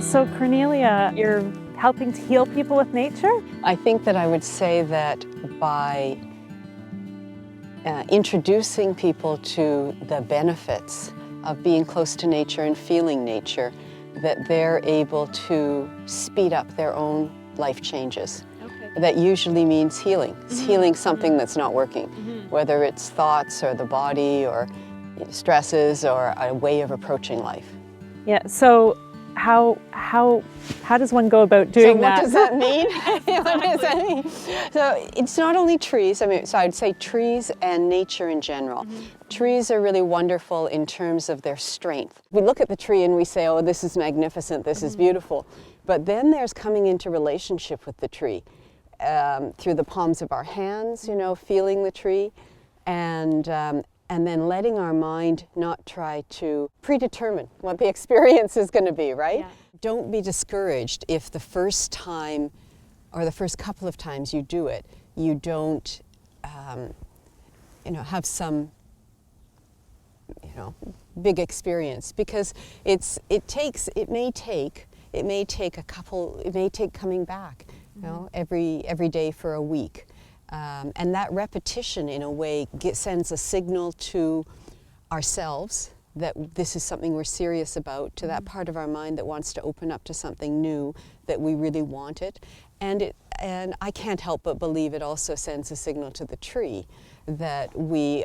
So Cornelia, you're helping to heal people with nature? I think that I would say that by introducing people to the benefits of being close to nature and feeling nature, that they're able to speed up their own life changes. Okay. That usually means healing. It's healing something that's not working, whether it's thoughts or the body or stresses or a way of approaching life. Yeah, so how does one go about doing that? So what does that mean? What does that mean? So it's not only trees. So I'd say trees and nature in general. Trees are really wonderful in terms of their strength. We look at the tree and we say, oh, this is magnificent, this is beautiful. But then there's coming into relationship with the tree through the palms of our hands, feeling the tree, and then letting our mind not try to predetermine what the experience is going to be, right? Yeah. Don't be discouraged if the first time or the first couple of times you do it, you don't, have some, big experience, because it may take coming back, every day for a week. And that repetition, in a way, sends a signal to ourselves that this is something we're serious about, to that part of our mind that wants to open up to something new, that we really want it. And I can't help but believe it also sends a signal to the tree that we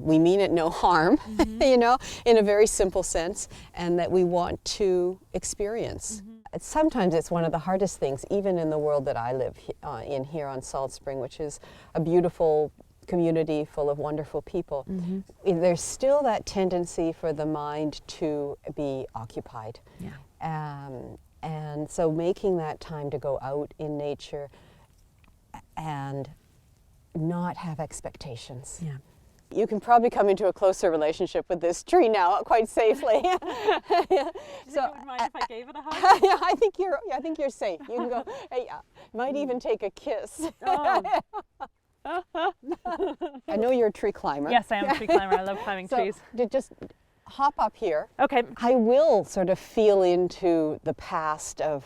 mean it no harm, in a very simple sense, and that we want to experience. Sometimes it's one of the hardest things, even in the world that I live in here on Salt Spring, which is a beautiful community full of wonderful people. There's still that tendency for the mind to be occupied. Yeah. And so making that time to go out in nature and not have expectations. Yeah. You can probably come into a closer relationship with this tree now quite safely. Do you would mind if I gave it a hug? Yeah, I think you're safe. You can go. Hey, might even take a kiss. Oh. I know you're a tree climber. Yes, I am a tree climber. I love climbing trees. Just hop up here. Okay. I will sort of feel into the past of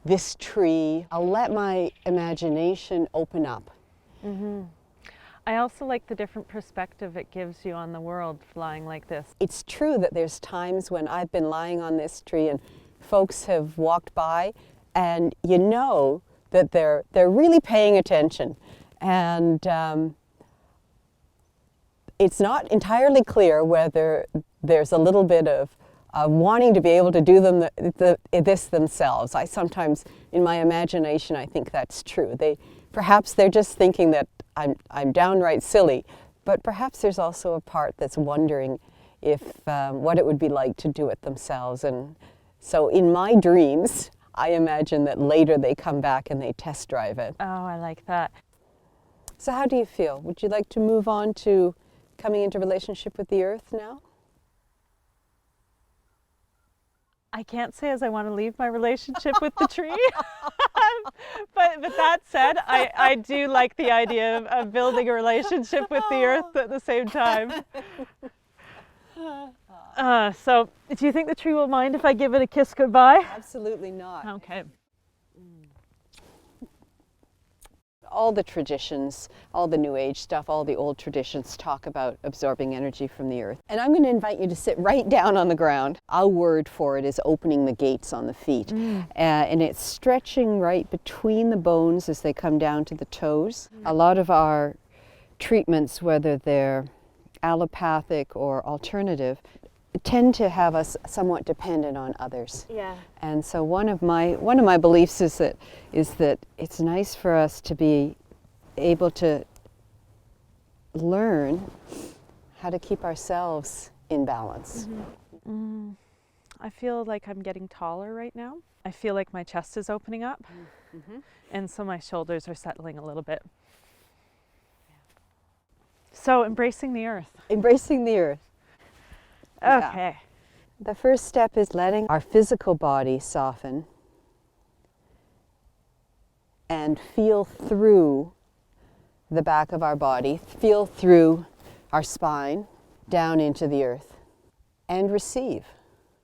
this tree. I'll let my imagination open up. I also like the different perspective it gives you on the world flying like this. It's true that there's times when I've been lying on this tree and folks have walked by, and that they're really paying attention. And it's not entirely clear whether there's a little bit of wanting to be able to do this themselves. I sometimes, in my imagination, I think that's true. Perhaps they're just thinking that I'm downright silly, but perhaps there's also a part that's wondering if what it would be like to do it themselves. And so in my dreams, I imagine that later they come back and they test drive it. Oh, I like that. So how do you feel? Would you like to move on to coming into relationship with the earth now? I can't say as I want to leave my relationship with the tree. But that said, I do like the idea of building a relationship with the earth at the same time. So, do you think the tree will mind if I give it a kiss goodbye? Absolutely not. Okay. All the traditions, all the New Age stuff, all the old traditions talk about absorbing energy from the earth. And I'm going to invite you to sit right down on the ground. Our word for it is opening the gates on the feet. And it's stretching right between the bones as they come down to the toes. A lot of our treatments, whether they're allopathic or alternative, tend to have us somewhat dependent on others. Yeah. And so one of my beliefs is that it's nice for us to be able to learn how to keep ourselves in balance. I feel like I'm getting taller right now. I feel like my chest is opening up, and so my shoulders are settling a little bit. So embracing the earth. Embracing the earth. Okay. Yeah. The first step is letting our physical body soften and feel through the back of our body, feel through our spine, down into the earth, and receive.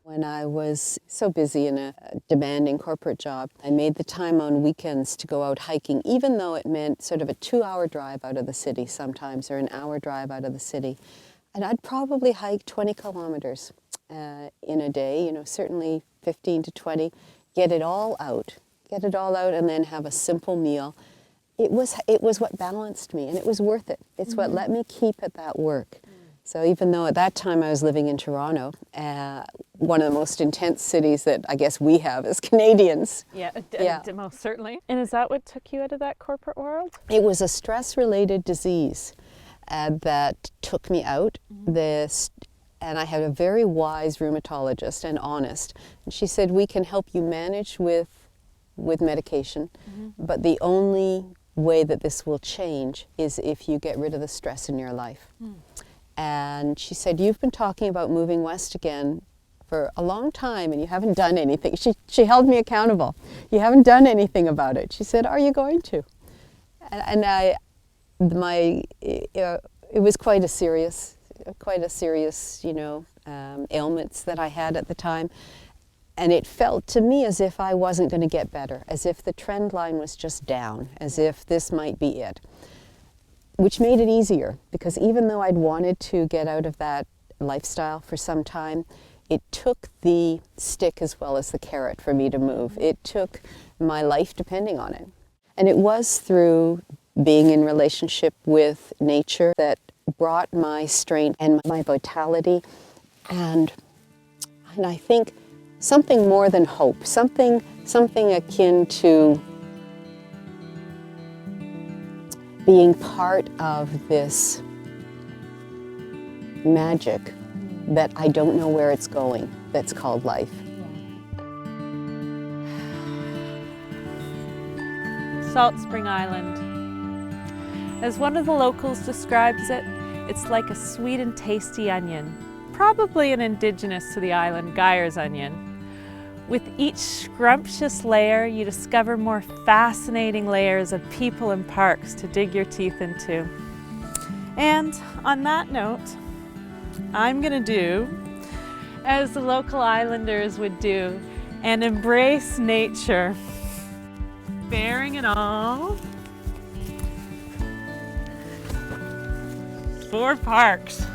When I was so busy in a demanding corporate job, I made the time on weekends to go out hiking, even though it meant sort of a 2-hour drive out of the city sometimes, or an hour drive out of the city. And I'd probably hike 20 kilometers in a day, certainly 15 to 20, get it all out, and then have a simple meal. It was what balanced me, and it was worth it. It's what let me keep at that work. So even though at that time I was living in Toronto, one of the most intense cities that I guess we have as Canadians. Yeah, most certainly. And is that what took you out of that corporate world? It was a stress-related disease that took me out. And I had a very wise rheumatologist and honest. And she said, we can help you manage with medication, but the only way that this will change is if you get rid of the stress in your life. And she said, you've been talking about moving west again for a long time and you haven't done anything. She held me accountable. You haven't done anything about it. She said, are you going to? And it was quite a serious, ailments that I had at the time. And it felt to me as if I wasn't going to get better, as if the trend line was just down, as if this might be it. Which made it easier, because even though I'd wanted to get out of that lifestyle for some time, it took the stick as well as the carrot for me to move. It took my life depending on it. And it was through being in relationship with nature that brought my strength and my vitality, and I think something more than hope, something akin to being part of this magic that I don't know where it's going, that's called life. Salt Spring Island. As one of the locals describes it, it's like a sweet and tasty onion, probably an indigenous to the island Geyer's onion. With each scrumptious layer, you discover more fascinating layers of people and parks to dig your teeth into. And on that note, I'm gonna do as the local islanders would do and embrace nature, bearing it all. 4 parks.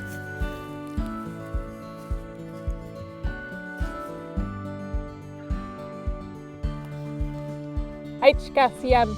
Aichkasiam.